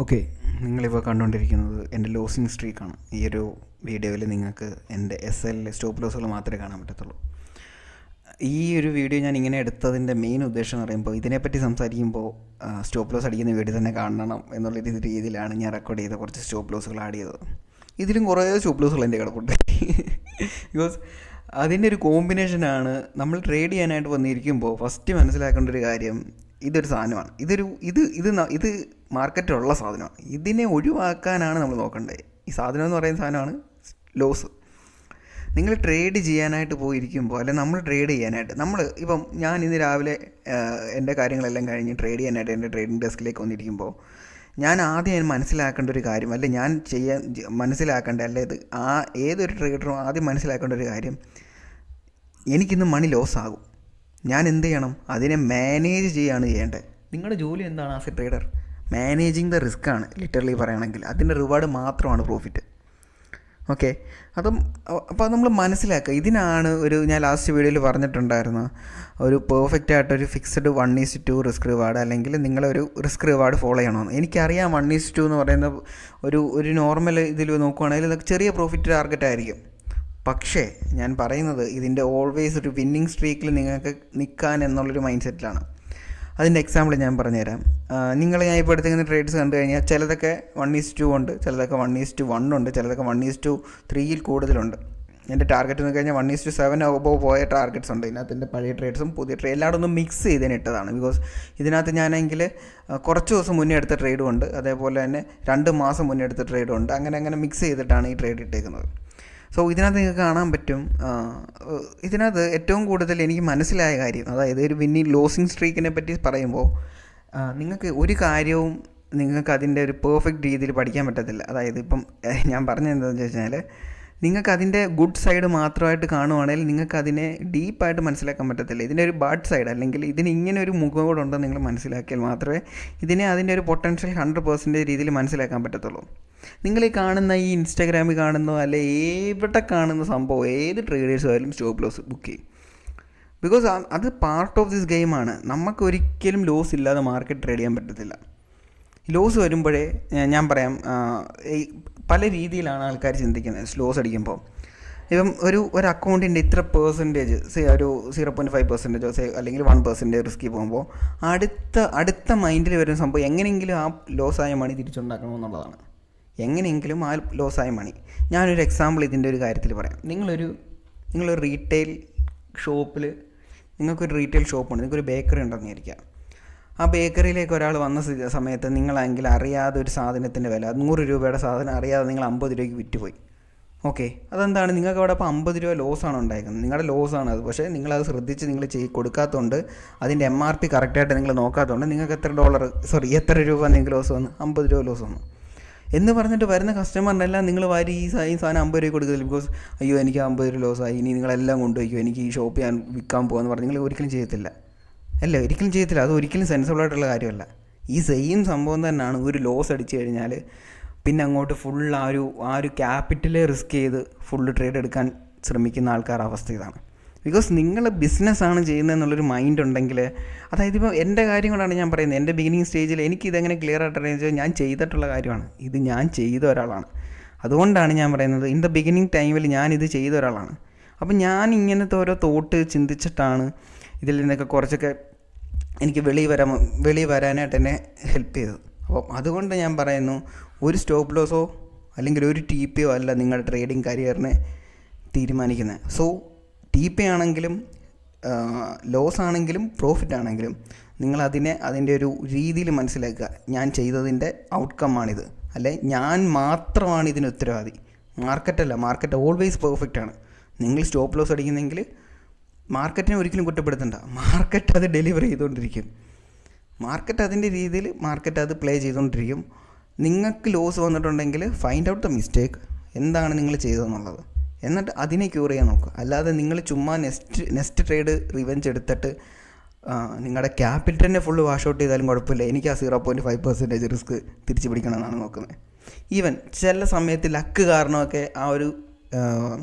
Okay, നിങ്ങളിപ്പോൾ കണ്ടുകൊണ്ടിരിക്കുന്നത് എൻ്റെ ലോസിങ് സ്ട്രീക്കാണ്. ഈ ഒരു വീഡിയോയിൽ നിങ്ങൾക്ക് എൻ്റെ SL സ്റ്റോപ്പ് ലോസുകൾ മാത്രമേ കാണാൻ പറ്റത്തുള്ളൂ. ഈ ഒരു വീഡിയോ ഞാൻ ഇങ്ങനെ എടുത്തതിൻ്റെ മെയിൻ ഉദ്ദേശം എന്ന് പറയുമ്പോൾ, ഇതിനെപ്പറ്റി സംസാരിക്കുമ്പോൾ സ്റ്റോപ്പ് ലോസ് അടിക്കുന്ന വീഡിയോ തന്നെ കാണണം എന്നുള്ള രീതിയിലാണ് ഞാൻ റെക്കോർഡ് ചെയ്ത കുറച്ച് സ്റ്റോപ്പ് ലോസുകൾ ആഡ് ചെയ്തത്. ഇതിലും കുറേ സ്റ്റോപ്പ് ലോസുകൾ എൻ്റെ കിടപ്പുണ്ട്. ബിക്കോസ് അതിൻ്റെ ഒരു കോമ്പിനേഷനാണ്. നമ്മൾ ട്രേഡ് ചെയ്യാനായിട്ട് വന്നിരിക്കുമ്പോൾ ഫസ്റ്റ് മനസ്സിലാക്കേണ്ട ഒരു കാര്യം, ഇതൊരു സാധനമാണ്, ഇത് മാർക്കറ്റിലുള്ള സാധനമാണ്. ഇതിനെ ഒഴിവാക്കാനാണ് നമ്മൾ നോക്കേണ്ടത്. ഈ സാധനം എന്ന് പറയുന്ന സാധനമാണ് ലോസ്. നിങ്ങൾ ട്രേഡ് ചെയ്യാനായിട്ട് പോയിരിക്കുമ്പോൾ, അല്ലെങ്കിൽ നമ്മൾ ട്രേഡ് ചെയ്യാനായിട്ട് ഇപ്പം ഞാൻ ഇന്ന് രാവിലെ എൻ്റെ കാര്യങ്ങളെല്ലാം കഴിഞ്ഞ് ട്രേഡ് ചെയ്യാനായിട്ട് എൻ്റെ ട്രേഡിംഗ് ഡെസ്കിലേക്ക് വന്നിരിക്കുമ്പോൾ, ഞാൻ ആദ്യം മനസ്സിലാക്കേണ്ട ഒരു കാര്യം, അല്ലെ ഞാൻ മനസ്സിലാക്കേണ്ട, ഏതൊരു ട്രേഡറും ആദ്യം മനസ്സിലാക്കേണ്ട ഒരു കാര്യം, എനിക്കിന്ന് മണി ലോസ് ആകും. ഞാൻ എന്ത് ചെയ്യണം? അതിനെ മാനേജ് ചെയ്യുകയാണ് ചെയ്യേണ്ടത്. നിങ്ങളുടെ ജോലി എന്താണ് as A trader? Managing the risk ആണ്, ലിറ്ററലി പറയുകയാണെങ്കിൽ. അതിൻ്റെ റിവാർഡ് മാത്രമാണ് പ്രോഫിറ്റ്. ഓക്കെ, അപ്പോൾ നമ്മൾ മനസ്സിലാക്കുക. ഇതിനാണ് ഞാൻ ലാസ്റ്റ് വീഡിയോയിൽ പറഞ്ഞിട്ടുണ്ടായിരുന്നു, ഒരു പെർഫെക്റ്റ് ആയിട്ടൊരു ഫിക്സഡ് 1:2 റിസ്ക് റിവാർഡ്, അല്ലെങ്കിൽ നിങ്ങളൊരു റിസ്ക് റിവാർഡ് ഫോളോ ചെയ്യണമെന്ന്. എനിക്കറിയാം 1:2 എന്ന് പറയുന്ന ഒരു നോർമൽ ഇതിൽ നോക്കുകയാണെങ്കിൽ ചെറിയ പ്രോഫിറ്റ് ടാർഗറ്റ് ആയിരിക്കും. പക്ഷേ ഞാൻ പറയുന്നത്, ഇതിൻ്റെ ഓൾവേസ് ഒരു വിന്നിങ് സ്ട്രീക്കിൽ നിങ്ങൾക്ക് നിൽക്കാൻ എന്നുള്ളൊരു മൈൻഡ് സെറ്റിലാണ്. അതിൻ്റെ എക്സാമ്പിൾ ഞാൻ പറഞ്ഞുതരാം. ഞാൻ ഇപ്പോൾ എടുത്തിരിക്കുന്ന ട്രേഡ്സ് കണ്ടു കഴിഞ്ഞാൽ ചിലതൊക്കെ 1:2 ഉണ്ട്, ചിലതൊക്കെ 1:1 ഉണ്ട്, ചിലതൊക്കെ 1:3 കൂടുതലുണ്ട്. എൻ്റെ ടാർഗറ്റ് എന്ന് കഴിഞ്ഞാൽ 1:7 അബോവ് പോയ ടാർഗറ്റ്സ് ഉണ്ട്. ഇതിനകത്ത് പഴയ ട്രേഡ്സും പുതിയ ട്രേഡ് എല്ലാവരും ഒന്ന് മിക്സ് ചെയ്തതിനിട്ടതാണ്. ബിക്കോസ് ഇതിനകത്ത് ഞാനെങ്കിൽ കുറച്ച് ദിവസം മുന്നേ എടുത്ത ട്രേഡും ഉണ്ട്, അതേപോലെ തന്നെ 2 മാസം മുന്നേ എടുത്ത ട്രേഡും ഉണ്ട്. അങ്ങനെ മിക്സ് ചെയ്തിട്ടാണ് ഈ ട്രേഡ് ഇട്ടേക്കുന്നത്. സോ ഇതിനകത്ത് നിങ്ങൾക്ക് കാണാൻ പറ്റും, ഇതിനകത്ത് ഏറ്റവും കൂടുതൽ എനിക്ക് മനസ്സിലായ കാര്യം, അതായത് ഒരു ലോസിങ് സ്ട്രീക്കിനെ പറ്റി പറയുമ്പോൾ, നിങ്ങൾക്ക് ഒരു കാര്യവും അതിൻ്റെ ഒരു പെർഫെക്റ്റ് രീതിയിൽ പഠിക്കാൻ പറ്റത്തില്ല. അതായത് ഇപ്പം ഞാൻ പറഞ്ഞതെന്താണെന്ന് വെച്ച് കഴിഞ്ഞാൽ, അതിൻ്റെ ഗുഡ് സൈഡ് മാത്രമായിട്ട് കാണുവാണെങ്കിൽ അതിനെ ഡീപ്പായിട്ട് മനസ്സിലാക്കാൻ പറ്റത്തില്ല. ഇതിൻ്റെ ഒരു ബാഡ് സൈഡ്, അല്ലെങ്കിൽ ഇതിന് ഇങ്ങനെ ഒരു മുഖമുണ്ടെന്ന് നിങ്ങൾ മനസ്സിലാക്കിയാൽ മാത്രമേ അതിൻ്റെ ഒരു പൊട്ടൻഷ്യൽ 100% രീതിയിൽ മനസ്സിലാക്കാൻ പറ്റത്തുള്ളൂ. നിങ്ങൾ ഈ കാണുന്ന, ഈ ഇൻസ്റ്റാഗ്രാമിൽ കാണുന്ന, അല്ലെ എവിടെ കാണുന്ന സംഭവം, ഏത് ട്രേഡേഴ്സ് ആയാലും സ്റ്റോപ്പ് ലോസ് ബുക്ക് ചെയ്യും. ബിക്കോസ് അത് പാർട്ട് ഓഫ് ദിസ് ഗെയിമാണ്. നമുക്ക് ഒരിക്കലും ലോസ് ഇല്ലാതെ മാർക്കറ്റ് ട്രേഡ് ചെയ്യാൻ പറ്റത്തില്ല. ലോസ് വരുമ്പോഴേ ഞാൻ പറയാം, പല രീതിയിലാണ് ആൾക്കാർ ചിന്തിക്കുന്നത് ലോസ് അടിക്കുമ്പോൾ. ഇപ്പം ഒരു അക്കൗണ്ടിൻ്റെ ഇത്ര പെർസെൻറ്റേജ്, ഒരു 0.5% അല്ലെങ്കിൽ 1% റിസ്കി പോകുമ്പോൾ അടുത്ത മൈൻഡിൽ വരുന്ന സംഭവം എങ്ങനെയെങ്കിലും ആ ലോസായ മണി തിരിച്ചുണ്ടാക്കണമെന്നുള്ളതാണ്. എങ്ങനെയെങ്കിലും ആ ലോസായ മണി. ഞാനൊരു എക്സാമ്പിൾ ഇതിൻ്റെ ഒരു കാര്യത്തിൽ പറയാം. നിങ്ങളൊരു റീറ്റെയിൽ ഷോപ്പിൽ, നിങ്ങൾക്കൊരു റീറ്റെയിൽ ഷോപ്പുണ്ട്, നിങ്ങൾക്കൊരു ബേക്കറി ഉണ്ടെന്ന് വിചാരിക്കുക. ആ ബേക്കറിയിലേക്ക് ഒരാൾ വന്ന സമയത്ത് നിങ്ങളെങ്കിൽ അറിയാതെ ഒരു സാധനത്തിൻ്റെ വില, 100 രൂപയുടെ സാധനം അറിയാതെ നിങ്ങൾ 50 രൂപയ്ക്ക് വിറ്റുപോയി. ഓക്കെ, അതെന്താണ്? നിങ്ങൾക്ക് അവിടെ അപ്പോൾ 50 രൂപ ലോസാണ് ഉണ്ടായിരിക്കുന്നത്. നിങ്ങളുടെ ലോസാണ് അത്. പക്ഷേ നിങ്ങളത് ശ്രദ്ധിച്ച് നിങ്ങൾ കൊടുക്കാത്തതുകൊണ്ട്, അതിൻ്റെ MRP കറക്റ്റായിട്ട് നിങ്ങൾ നോക്കാത്തതുകൊണ്ട് നിങ്ങൾക്ക് എത്ര രൂപ നിങ്ങൾക്ക് ലോസ് വന്നു? 50 രൂപ ലോസ് വന്നു എന്ന് പറഞ്ഞിട്ട് വരുന്ന കസ്റ്റമറിനെല്ലാം നിങ്ങൾ ഈ സാധനം 50 രൂപ കൊടുക്കുന്നില്ല. ബിക്കോസ് അയ്യോ എനിക്ക് 50 രൂപ ലോസായി, ഇനി നിങ്ങളെല്ലാം കൊണ്ടുപോയിക്കോ, എനിക്ക് ഈ ഷോപ്പ് ഞാൻ വിൽക്കാൻ പോകാമെന്ന് പറഞ്ഞ് നിങ്ങൾ ഒരിക്കലും ചെയ്യത്തില്ല. ഒരിക്കലും ചെയ്യത്തില്ല. അത് ഒരിക്കലും സെൻസിബിളായിട്ടുള്ള കാര്യമല്ല. ഈ സെയിം സംഭവം തന്നെയാണ്. ഒരു ലോസ് അടിച്ചു കഴിഞ്ഞാൽ പിന്നെ അങ്ങോട്ട് ഫുൾ ആ ഒരു ക്യാപിറ്റൽ റിസ്ക് ചെയ്ത് ഫുള്ള് ട്രേഡ് എടുക്കാൻ ശ്രമിക്കുന്ന ആൾക്കാരുടെ അവസ്ഥ ഇതാണ്. ബിക്കോസ് നിങ്ങൾ ബിസിനസ്സാണ് ചെയ്യുന്നതെന്നുള്ളൊരു മൈൻഡ് ഉണ്ടെങ്കിൽ, അതായത് ഇപ്പോൾ എൻ്റെ കാര്യം കൊണ്ടാണ് ഞാൻ പറയുന്നത്. എൻ്റെ ബിഗിനിങ് സ്റ്റേജിൽ എനിക്കിതെങ്ങനെ ക്ലിയർ ആയിട്ട് അറിയാമെന്ന് ഞാൻ ചെയ്തിട്ടുള്ള കാര്യമാണ്. ഇത് ഞാൻ ചെയ്ത ഒരാളാണ്. അതുകൊണ്ടാണ് ഞാൻ പറയുന്നത്, ഇൻ ദ ബിഗിനിങ് ടൈമിൽ ഞാനിത് ചെയ്ത ഒരാളാണ്. അപ്പം ഞാൻ ഇങ്ങനത്തെ ഓരോ തോട്ട് ചിന്തിച്ചിട്ടാണ് ഇതിൽ നിന്നൊക്കെ കുറച്ചൊക്കെ എനിക്ക് വെളി വരാനായിട്ട് എന്നെ ഹെൽപ്പ് ചെയ്തത്. അപ്പം അതുകൊണ്ട് ഞാൻ പറയുന്നു, ഒരു സ്റ്റോപ്പ് ലോസോ അല്ലെങ്കിൽ ഒരു TPയോ അല്ല നിങ്ങളുടെ ട്രേഡിങ് കരിയറിനെ തീരുമാനിക്കുന്നത്. സോ TP ആണെങ്കിലും ലോസ് ആണെങ്കിലും പ്രോഫിറ്റ് ആണെങ്കിലും അതിൻ്റെ ഒരു രീതിയിൽ മനസ്സിലാക്കുക. ഞാൻ ചെയ്തതിൻ്റെ ഔട്ട്കമ്മാണിത്, അല്ലെ ഞാൻ മാത്രമാണ് ഇതിന് ഉത്തരവാദി, മാർക്കറ്റല്ല. മാർക്കറ്റ് ഓൾവേസ് പെർഫെക്റ്റ് ആണ്. നിങ്ങൾ സ്റ്റോപ്പ് ലോസ് അടിക്കുന്നെങ്കിൽ മാർക്കറ്റിനെ ഒരിക്കലും കുറ്റപ്പെടുത്തണ്ട. മാർക്കറ്റ് അത് ഡെലിവർ ചെയ്തുകൊണ്ടിരിക്കും. മാർക്കറ്റ് അതിൻ്റെ രീതിയിൽ അത് പ്ലേ ചെയ്തുകൊണ്ടിരിക്കും. നിങ്ങൾക്ക് ലോസ് വന്നിട്ടുണ്ടെങ്കിൽ ഫൈൻഡ് ഔട്ട് ദ മിസ്റ്റേക്ക്, എന്താണ് നിങ്ങൾ ചെയ്തതെന്നുള്ളത്, എന്നിട്ട് അതിനെ ക്യൂർ ചെയ്യാൻ നോക്കുക. അല്ലാതെ നിങ്ങൾ ചുമ്മാ നെക്സ്റ്റ് ട്രേഡ് റിവെഞ്ച് എടുത്തിട്ട് നിങ്ങളുടെ ക്യാപിറ്റലിനെ ഫുള്ള് വാഷ് ഔട്ട് ചെയ്താലും കുഴപ്പമില്ല, എനിക്ക് ആ 0.5% റിസ്ക് തിരിച്ചു പിടിക്കണമെന്നാണ് നോക്കുന്നത്. ഈവൻ ചില സമയത്ത് ലക്ക് കാരണമൊക്കെ ആ ഒരു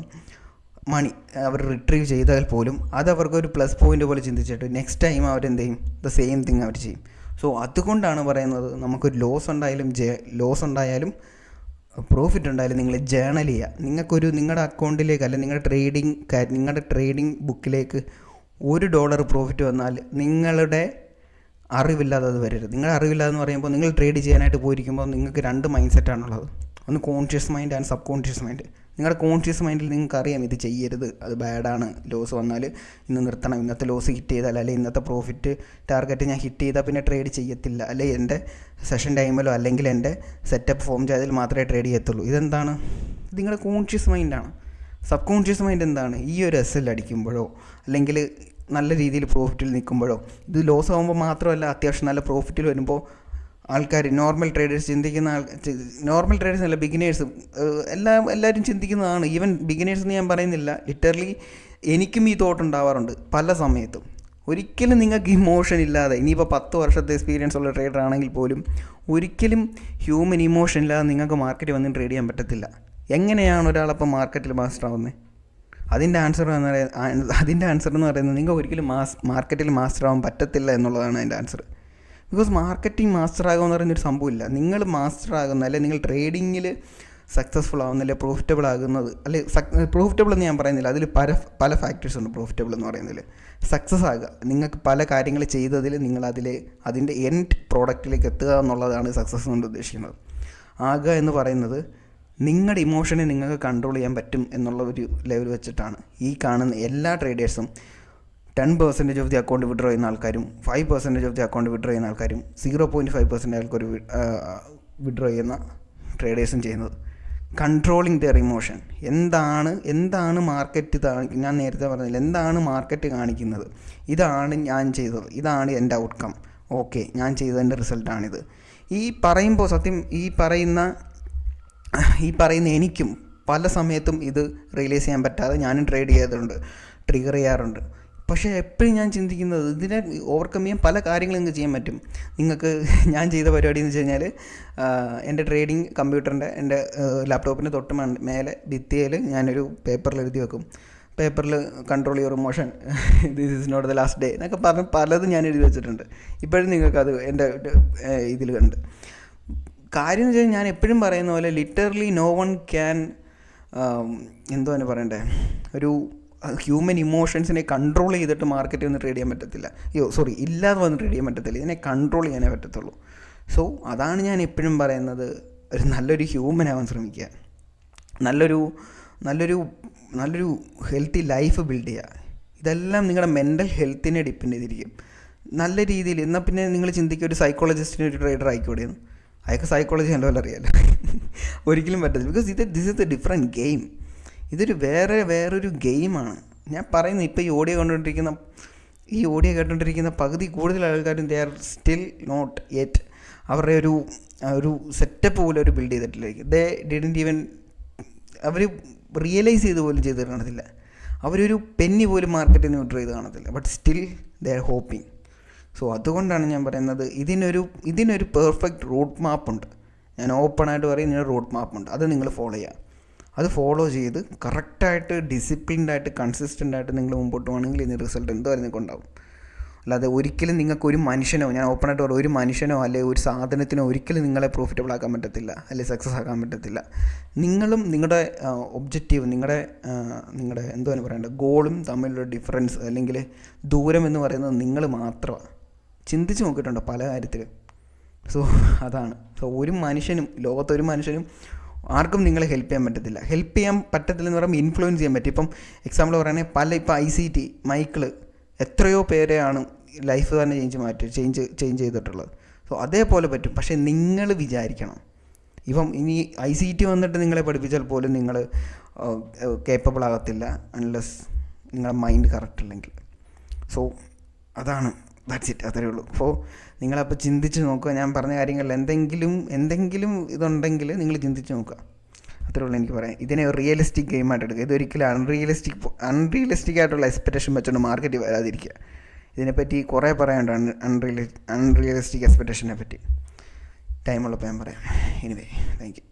മണി അവർ റിട്രീവ് ചെയ്താൽ പോലും അത് അവർക്കൊരു പ്ലസ് പോയിൻ്റ് പോലെ ചിന്തിച്ചിട്ട് നെക്സ്റ്റ് ടൈം അവരെന്ത് ചെയ്യും? ദ സെയിം തിങ് അവർ ചെയ്യും. സോ അതുകൊണ്ടാണ് പറയുന്നത്, നമുക്കൊരു ലോസ് ഉണ്ടായാലും പ്രോഫിറ്റ് ഉണ്ടായാലും നിങ്ങൾ ജേണൽ ചെയ്യുക. നിങ്ങളുടെ അക്കൗണ്ടിലേക്ക് അല്ല നിങ്ങളുടെ ട്രേഡിംഗ് ബുക്കിലേക്ക് $1 പ്രോഫിറ്റ് വന്നാൽ നിങ്ങളുടെ അറിവില്ലാതെ അത് വരരുത്. നിങ്ങളുടെ അറിവില്ലാതെന്ന് പറയുമ്പോൾ നിങ്ങൾ ട്രേഡ് ചെയ്യാനായിട്ട് പോയിരിക്കുമ്പോൾ നിങ്ങൾക്ക് 2 മൈൻഡ് സെറ്റാണുള്ളത്. ഒന്ന് conscious mind and sub conscious mind. നിങ്ങളുടെ കോൺഷ്യസ് മൈൻഡിൽ നിങ്ങൾക്ക് അറിയാം ഇത് ചെയ്യരുത്, അത് ബാഡാണ്, ലോസ് വന്നാൽ ഇന്ന് നിർത്തണം, ഇന്നത്തെ ലോസ് ഹിറ്റ് ചെയ്താൽ അല്ലെങ്കിൽ ഇന്നത്തെ പ്രോഫിറ്റ് ടാർഗറ്റ് ഞാൻ ഹിറ്റ് ചെയ്താൽ പിന്നെ ട്രേഡ് ചെയ്യത്തില്ല, അല്ലെങ്കിൽ എൻ്റെ സെഷൻ ടൈമിലോ അല്ലെങ്കിൽ എൻ്റെ സെറ്റപ്പ് ഫോം ചെയ്താൽ മാത്രമേ ട്രേഡ് ചെയ്യത്തുള്ളൂ. ഇതെന്താണ്? ഇത് നിങ്ങളുടെ കോൺഷ്യസ് മൈൻഡാണ്. സബ് കോൺഷ്യസ് മൈൻഡ് എന്താണ്? ഈ ഒരു SL അടിക്കുമ്പോഴോ അല്ലെങ്കിൽ നല്ല രീതിയിൽ പ്രോഫിറ്റിൽ നിൽക്കുമ്പോഴോ, ഇത് ലോസ് ആകുമ്പോൾ മാത്രമല്ല, അത്യാവശ്യം നല്ല പ്രോഫിറ്റിൽ വരുമ്പോൾ ആൾക്കാർ നോർമൽ ട്രേഡേഴ്സ് അല്ല, ബിഗിനേഴ്സും എല്ലാവരും ചിന്തിക്കുന്നതാണ്. ഈവൻ ബിഗിനേഴ്സ് എന്ന് ഞാൻ പറയുന്നില്ല, ലിറ്ററലി എനിക്കും ഈ തോട്ട് ഉണ്ടാവാറുണ്ട് പല സമയത്തും. ഒരിക്കലും നിങ്ങൾക്ക് ഇമോഷൻ ഇല്ലാതെ, ഇനിയിപ്പോൾ 10 വർഷത്തെ എക്സ്പീരിയൻസ് ഉള്ള ട്രേഡർ ആണെങ്കിൽ പോലും ഒരിക്കലും ഹ്യൂമൻ ഇമോഷൻ ഇല്ലാതെ നിങ്ങൾക്ക് മാർക്കറ്റ് വന്ന് ട്രേഡ് ചെയ്യാൻ പറ്റത്തില്ല. എങ്ങനെയാണ് ഒരാളപ്പോൾ മാർക്കറ്റിൽ മാസ്റ്റർ ആവുന്നത്? അതിൻ്റെ ആൻസർ എന്ന് പറയുന്നത് നിങ്ങൾക്ക് ഒരിക്കലും മാർക്കറ്റിൽ മാസ്റ്റർ ആവാൻ പറ്റത്തില്ല എന്നുള്ളതാണ് അതിൻ്റെ ആൻസർ. ബിക്കോസ് മാർക്കറ്റിംഗ് മാസ്റ്റർ ആകുമെന്ന് പറയുന്നൊരു സംഭവമില്ല. നിങ്ങൾ മാസ്റ്റർ ആകുന്ന, അല്ലെങ്കിൽ നിങ്ങൾ ട്രേഡിങ്ങിൽ സക്സസ്ഫുൾ ആകുന്ന, അല്ലെങ്കിൽ പ്രോഫിറ്റബിൾ ആകുന്നത്, അല്ലെങ്കിൽ പ്രോഫിറ്റബിൾ എന്ന് ഞാൻ പറയുന്നില്ല, അതിൽ പല ഫാക്ടേഴ്സ് ഉണ്ട്. പ്രോഫിറ്റബിൾ എന്ന് പറയുന്നതിൽ സക്സസ് ആകുക, നിങ്ങൾക്ക് പല കാര്യങ്ങൾ ചെയ്തതിൽ നിങ്ങൾ അതിൻ്റെ എൻഡ് പ്രോഡക്റ്റിലേക്ക് എത്തുക എന്നുള്ളതാണ് സക്സസ് കൊണ്ട് ഉദ്ദേശിക്കുന്നത്. ആകുക എന്ന് പറയുന്നത് നിങ്ങളുടെ ഇമോഷനെ നിങ്ങൾക്ക് കൺട്രോൾ ചെയ്യാൻ പറ്റും എന്നുള്ള ഒരു ലെവൽ വെച്ചിട്ടാണ് ഈ കാണുന്ന എല്ലാ ട്രേഡേഴ്സും 10% ഓഫ് ദി അക്കൗണ്ട് വിഡ്രോ ചെയ്യുന്ന ആൾക്കാരും 5% ഓഫ് ദി അക്കൗണ്ട് വിഡ്രോ ചെയ്യുന്ന ആൾക്കാരും 0.5% ആൾക്കൊരു വിഡ്രോ ചെയ്യുന്ന ട്രേഡേഴ്സും ചെയ്യുന്നത്. Controlling their emotion. എന്താണ് മാർക്കറ്റ്, ഞാൻ നേരത്തെ പറഞ്ഞില്ല, എന്താണ് മാർക്കറ്റ് കാണിക്കുന്നത്, ഇതാണ് ഞാൻ ചെയ്തത്, ഇതാണ് എൻ്റെ ഔട്ട്കം, ഓക്കെ ഞാൻ ചെയ്തതിൻ്റെ റിസൾട്ടാണിത്. ഈ പറയുമ്പോൾ സത്യം ഈ പറയുന്ന എനിക്കും പല സമയത്തും ഇത് റിയലൈസ് ചെയ്യാൻ പറ്റാതെ ഞാനും ട്രിഗർ ചെയ്യാറുണ്ട്. പക്ഷേ എപ്പോഴും ഞാൻ ചിന്തിക്കുന്നത്, ഇതിനെ ഓവർകം ചെയ്യാൻ പല കാര്യങ്ങളും നിങ്ങൾക്ക് ചെയ്യാൻ പറ്റും. ഞാൻ ചെയ്ത പരിപാടി എന്ന് വെച്ച് കഴിഞ്ഞാൽ, എൻ്റെ ട്രേഡിംഗ് കമ്പ്യൂട്ടറിൻ്റെ എൻ്റെ ലാപ്ടോപ്പിൻ്റെ തൊട്ട് മേലെ ഭിത്തിയിൽ ഞാനൊരു പേപ്പറിൽ എഴുതി വെക്കും. പേപ്പറിൽ control your emotion, this is not the last day എന്നൊക്കെ പറഞ്ഞ് പലതും ഞാൻ എഴുതി വെച്ചിട്ടുണ്ട്. ഇപ്പോഴും നിങ്ങൾക്കത് എൻ്റെ ഇതിൽ കണ്ട്. കാര്യം എന്ന് വെച്ചാൽ ഞാൻ എപ്പോഴും പറയുന്ന പോലെ ലിറ്ററലി നോ വൺ ക്യാൻ എന്തുവാണ് പറയണ്ടേ, ഒരു ഹ്യൂമൻ ഇമോഷൻസിനെ കൺട്രോൾ ചെയ്തിട്ട് മാർക്കറ്റിൽ വന്ന് ട്രേഡ് ചെയ്യാൻ പറ്റത്തില്ല. ഇല്ലാതെ വന്ന് ട്രേഡ് ചെയ്യാൻ പറ്റത്തില്ല. ഇതിനെ കൺട്രോൾ ചെയ്യാനേ പറ്റത്തുള്ളൂ. സോ അതാണ് ഞാൻ എപ്പോഴും പറയുന്നത്, നല്ലൊരു ഹ്യൂമൻ ആവാൻ ശ്രമിക്കുക, നല്ലൊരു ഹെൽത്തി ലൈഫ് ബിൽഡ് ചെയ്യുക. ഇതെല്ലാം നിങ്ങളുടെ മെൻ്റൽ ഹെൽത്തിനെ ഡിപ്പെൻഡ് ചെയ്തിരിക്കും നല്ല രീതിയിൽ. എന്നാൽ പിന്നെ നിങ്ങൾ ചിന്തിക്കുക, ഒരു സൈക്കോളജിസ്റ്റിന് ഒരു ട്രേഡർ ആയിക്കോടെയെന്ന്. അയാൾക്ക് സൈക്കോളജി നല്ലപോലെ അറിയാമല്ലോ. ഒരിക്കലും പറ്റത്തില്ല. Because this is A different game. ഇതൊരു വേറൊരു ഗെയിമാണ്. ഞാൻ പറയുന്നത്, ഇപ്പോൾ ഈ ഓഡിയോ കേട്ടുകൊണ്ടിരിക്കുന്ന പകുതി കൂടുതൽ ആൾക്കാരും they are still not yet അവരുടെ ഒരു സെറ്റപ്പ് പോലും അവർ ബിൽഡ് ചെയ്തിട്ടില്ല. ദേ ഡിഡൻറ്റ് ഈവൻ അവർ റിയലൈസ് പോലും ചെയ്ത് കാണത്തില്ല. അവരൊരു പെന്നി പോലും മാർക്കറ്റിൽ നിന്ന് വിഡ്രോ ചെയ്ത് കാണത്തില്ല. But still they are hoping. So അതുകൊണ്ടാണ് ഞാൻ പറയുന്നത്, ഇതിനൊരു പെർഫെക്റ്റ് റൂട്ട് മാപ്പുണ്ട്. ഞാൻ ഓപ്പണായിട്ട് പറയും, ഇതിനൊരു റൂട്ട് മാപ്പുണ്ട്. അത് നിങ്ങൾ ഫോളോ ചെയ്യുക. അത് ഫോളോ ചെയ്ത് കറക്റ്റായിട്ട് ഡിസിപ്ലിൻഡായിട്ട് കൺസിസ്റ്റൻ്റായിട്ട് നിങ്ങൾ മുമ്പോട്ട് പോകണമെങ്കിൽ ഇതിന് റിസൾട്ട് എന്തായാലും നിങ്ങൾക്ക് ഉണ്ടാവും. അല്ലാതെ ഒരിക്കലും നിങ്ങൾക്ക് ഒരു മനുഷ്യനോ, ഞാൻ ഓപ്പണായിട്ട് പറയും, ഒരു മനുഷ്യനോ അല്ലെങ്കിൽ ഒരു സാധനത്തിനോ ഒരിക്കലും നിങ്ങളെ പ്രോഫിറ്റബിൾ ആക്കാൻ പറ്റത്തില്ല, അല്ലെങ്കിൽ സക്സസ് ആക്കാൻ പറ്റത്തില്ല. നിങ്ങളും നിങ്ങളുടെ ഒബ്ജക്റ്റീവ്, നിങ്ങളുടെ എന്തുവാണ് പറയേണ്ടത്, ഗോളും തമ്മിലുള്ള ഡിഫറൻസ് അല്ലെങ്കിൽ ദൂരം എന്ന് പറയുന്നത് നിങ്ങൾ മാത്രമാണ്. ചിന്തിച്ച് നോക്കിയിട്ടുണ്ടോ പല കാര്യത്തിലും? സോ അതാണ്. ലോകത്തൊരു മനുഷ്യനും ആർക്കും നിങ്ങളെ ഹെൽപ്പ് ചെയ്യാൻ പറ്റത്തില്ല. എന്ന് പറയുമ്പോൾ ഇൻഫ്ലുവൻസ് ചെയ്യാൻ പറ്റും. ഇപ്പം എക്സാമ്പിൾ പറയുകയാണെങ്കിൽ ഇപ്പോൾ ICT മൈക്കിൾ എത്രയോ പേരെയാണ് ലൈഫ് തന്നെ ചേഞ്ച് ചെയ്തിട്ടുള്ളത്. സോ അതേപോലെ പറ്റും. പക്ഷേ നിങ്ങൾ വിചാരിക്കണം, ഇപ്പം ഇനി ICT വന്നിട്ട് നിങ്ങളെ പഠിപ്പിച്ചാൽ പോലും നിങ്ങൾ കേപ്പബിൾ ആകത്തില്ല അൺലെസ് നിങ്ങളുടെ മൈൻഡ് കറക്റ്റ് ഇല്ലെങ്കിൽ. സോ അതാണ്, ദാറ്റ്സ് ഇറ്റ്, അത്രയേ ഉള്ളൂ. അപ്പോൾ നിങ്ങളപ്പോൾ ചിന്തിച്ച് നോക്കുക. ഞാൻ പറഞ്ഞ കാര്യങ്ങളിൽ എന്തെങ്കിലും ഇതുണ്ടെങ്കിൽ നിങ്ങൾ ചിന്തിച്ച് നോക്കുക. അത്രേ ഉള്ളൂ എനിക്ക് പറയാം. ഇതിനെ റിയലിസ്റ്റിക് ഗെയിമായിട്ട് എടുക്കുക. ഇതൊരിക്കലും അൺറിയലിസ്റ്റിക് ആയിട്ടുള്ള എക്സ്പെക്റ്റേഷൻ വെച്ചുകൊണ്ട് മാർക്കറ്റ് വരാതിരിക്കുക. ഇതിനെപ്പറ്റി കുറേ പറയാനുണ്ട്, അൺറിയലിസ്റ്റിക് എക്സ്പെക്റ്റേഷനെ പറ്റി. ടൈമുള്ളപ്പോൾ ഞാൻ പറയാം. Anyway, thank you.